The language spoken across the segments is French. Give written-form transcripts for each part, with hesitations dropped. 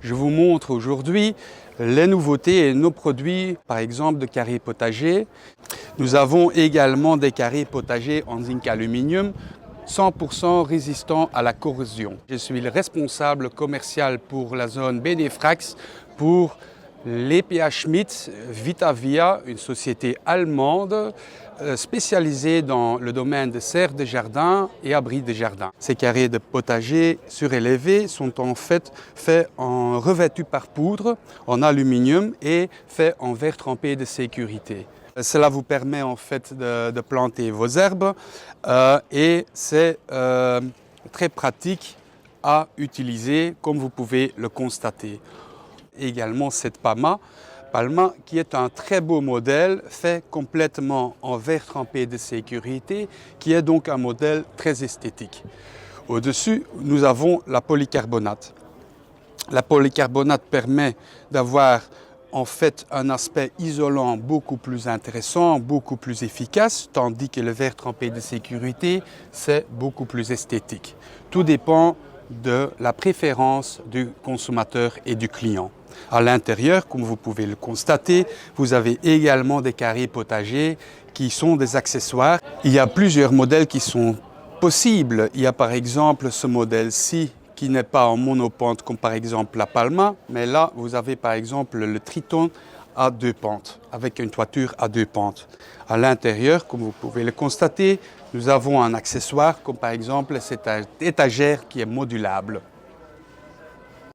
Je vous montre aujourd'hui les nouveautés et nos produits, par exemple de carrés potagers. Nous avons également des carrés potagers en zinc aluminium 100% résistants à la corrosion. Je suis le responsable commercial pour la zone Benefrax pour l'EPH Schmidt Vitavia, une société allemande spécialisée dans le domaine de serres de jardin et abris de jardin. Ces carrés de potager surélevés sont en fait faits en revêtus par poudre, en aluminium et faits en verre trempé de sécurité. Cela vous permet en fait de planter vos herbes et c'est très pratique à utiliser comme vous pouvez le constater. Également cette Palma qui est un très beau modèle fait complètement en verre trempé de sécurité qui est donc un modèle très esthétique. Au-dessus, nous avons la polycarbonate. La polycarbonate permet d'avoir en fait un aspect isolant beaucoup plus intéressant, beaucoup plus efficace, tandis que le verre trempé de sécurité, c'est beaucoup plus esthétique. Tout dépend de la préférence du consommateur et du client. À l'intérieur, comme vous pouvez le constater, vous avez également des carrés potagers qui sont des accessoires. Il y a plusieurs modèles qui sont possibles. Il y a par exemple ce modèle-ci qui n'est pas en monopente comme par exemple la Palma, mais là vous avez par exemple le Triton à 2 pentes, avec une toiture à 2 pentes. À l'intérieur, comme vous pouvez le constater, nous avons un accessoire comme par exemple cette étagère qui est modulable.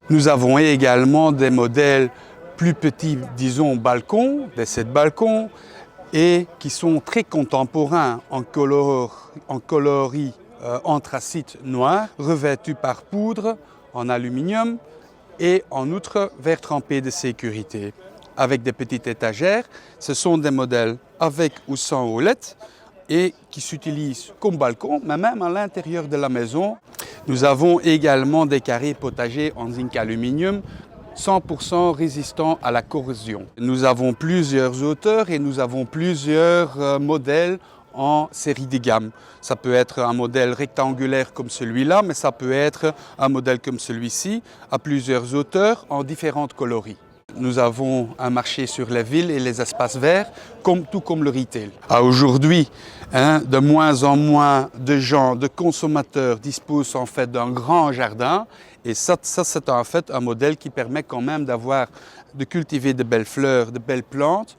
Nous avons également des modèles plus petits, disons balcons, des 7 balcons, et qui sont très contemporains en coloris anthracite noir, revêtu par poudre en aluminium et en outre verre trempé de sécurité. Avec des petites étagères, ce sont des modèles avec ou sans houlette et qui s'utilisent comme balcon, mais même à l'intérieur de la maison. Nous avons également des carrés potagers en zinc aluminium 100% résistants à la corrosion. Nous avons plusieurs hauteurs et nous avons plusieurs modèles en série de gamme. Ça peut être un modèle rectangulaire comme celui-là, mais ça peut être un modèle comme celui-ci, à plusieurs hauteurs, en différentes coloris. Nous avons un marché sur les villes et les espaces verts, tout comme le retail. Aujourd'hui, de moins en moins de gens, de consommateurs disposent en fait d'un grand jardin. Et ça c'est en fait un modèle qui permet quand même de cultiver de belles fleurs, de belles plantes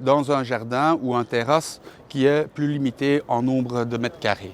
dans un jardin ou une terrasse qui est plus limité en nombre de mètres carrés.